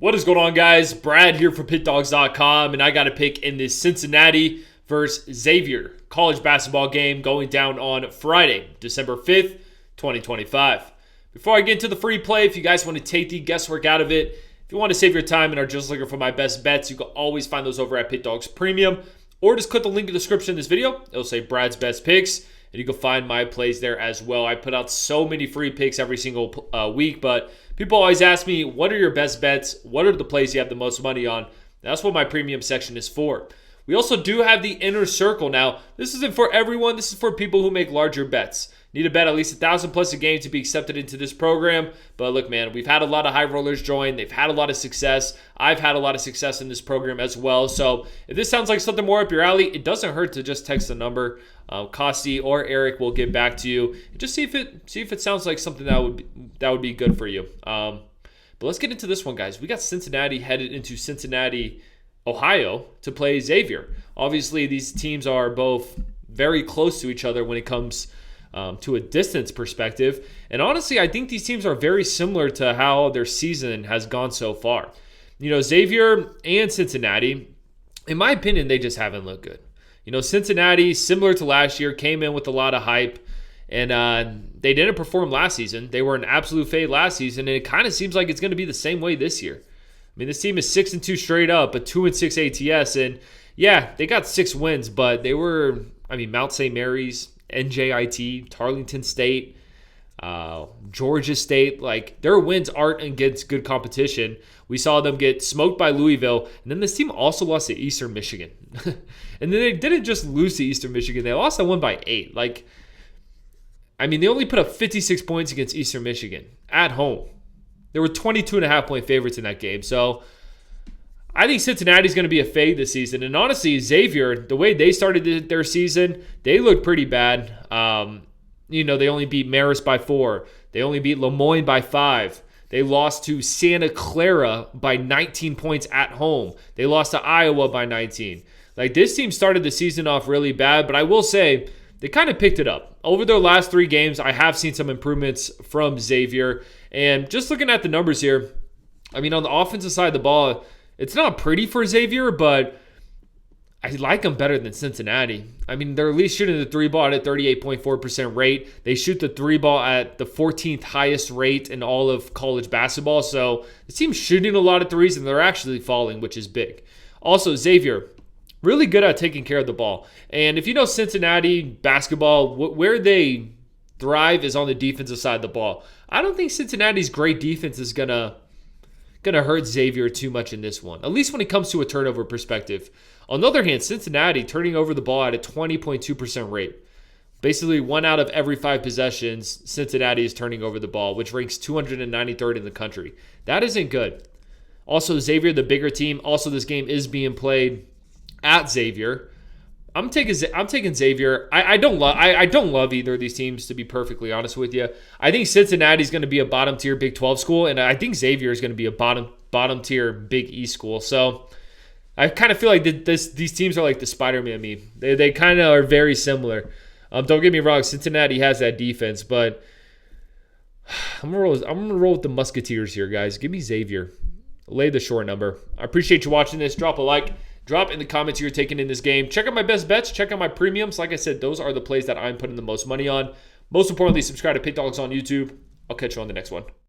What is going on, guys? Brad here for Pickdawgz.com, and I got a pick in this Cincinnati versus Xavier college basketball game going down on Friday, December 5th, 2025. Before I get into the free play, if you guys want to take the guesswork out of it, if you want to save your time and are just looking for my best bets, you can always find those over at Pickdawgz Premium, or just click the link in the description of this video. It'll say Brad's Best Picks, and you can find my plays there as well. I put out so many free picks every single week, but people always ask me, what are your best bets? What are the plays you have the most money on? That's what my premium section is for. We also do have the inner circle. Now, this isn't for everyone. This is for people who make larger bets. Need to bet at least 1,000 plus a game to be accepted into this program. But look, man, we've had a lot of high rollers join. They've had a lot of success. I've had a lot of success in this program as well. So if this sounds like something more up your alley, it doesn't hurt to just text the number. Kosti or Eric will get back to you. And just see if it sounds like something that would be good for you. But let's get into this one, guys. We got Cincinnati headed into Cincinnati, Ohio, to play Xavier. Obviously, these teams are both very close to each other when it comes to a distance perspective. And honestly, I think these teams are very similar to how their season has gone so far. You know, Xavier and Cincinnati, in my opinion, they just haven't looked good. You know, Cincinnati, similar to last year, came in with a lot of hype, and they didn't perform last season. They were an absolute fade last season, and it kind of seems like it's going to be the same way this year. I mean, this team is 6-2 straight up, but 2-6 ATS, and yeah, they got 6 wins, but they were, Mount St. Mary's, NJIT, Tarleton State, Georgia State. Like, their wins aren't against good competition. We saw them get smoked by Louisville, and then this team also lost to Eastern Michigan. And then they didn't just lose to Eastern Michigan. They lost that one by 8. They only put up 56 points against Eastern Michigan at home. They were 22.5-point favorites in that game. So I think Cincinnati's going to be a fade this season. And honestly, Xavier, the way they started their season, they looked pretty bad. They only beat Marist by 4. They only beat Lemoyne by 5. They lost to Santa Clara by 19 points at home. They lost to Iowa by 19. This team started the season off really bad, but I will say they kind of picked it up. Over their last 3 games, I have seen some improvements from Xavier. And just looking at the numbers here, on the offensive side of the ball, it's not pretty for Xavier, but I like them better than Cincinnati. They're at least shooting the 3 ball at a 38.4% rate. They shoot the 3 ball at the 14th highest rate in all of college basketball. So the team's shooting a lot of threes, and they're actually falling, which is big. Also, Xavier, really good at taking care of the ball. And if you know Cincinnati basketball, where they thrive is on the defensive side of the ball. I don't think Cincinnati's great defense is gonna hurt Xavier too much in this one, at least when it comes to a turnover perspective. On the other hand, Cincinnati turning over the ball at a 20.2% rate. Basically, 1 out of every 5 possessions, Cincinnati is turning over the ball, which ranks 293rd in the country. That isn't good. Also, Xavier, the bigger team. Also, this game is being played at Xavier. I'm taking Xavier. I don't love either of these teams, to be perfectly honest with you. I think Cincinnati's going to be a bottom tier Big 12 school, and I think Xavier is going to be a bottom tier Big East school. So I kind of feel like these teams are like the Spider-Man meme. They kind of are very similar. Don't get me wrong, Cincinnati has that defense, but I'm gonna roll with the Musketeers here, guys. Give me Xavier. Lay the short number. I appreciate you watching this. Drop a like. Drop in the comments who you're taking in this game. Check out my best bets. Check out my premiums. Like I said, those are the plays that I'm putting the most money on. Most importantly, subscribe to Pickdawgz on YouTube. I'll catch you on the next one.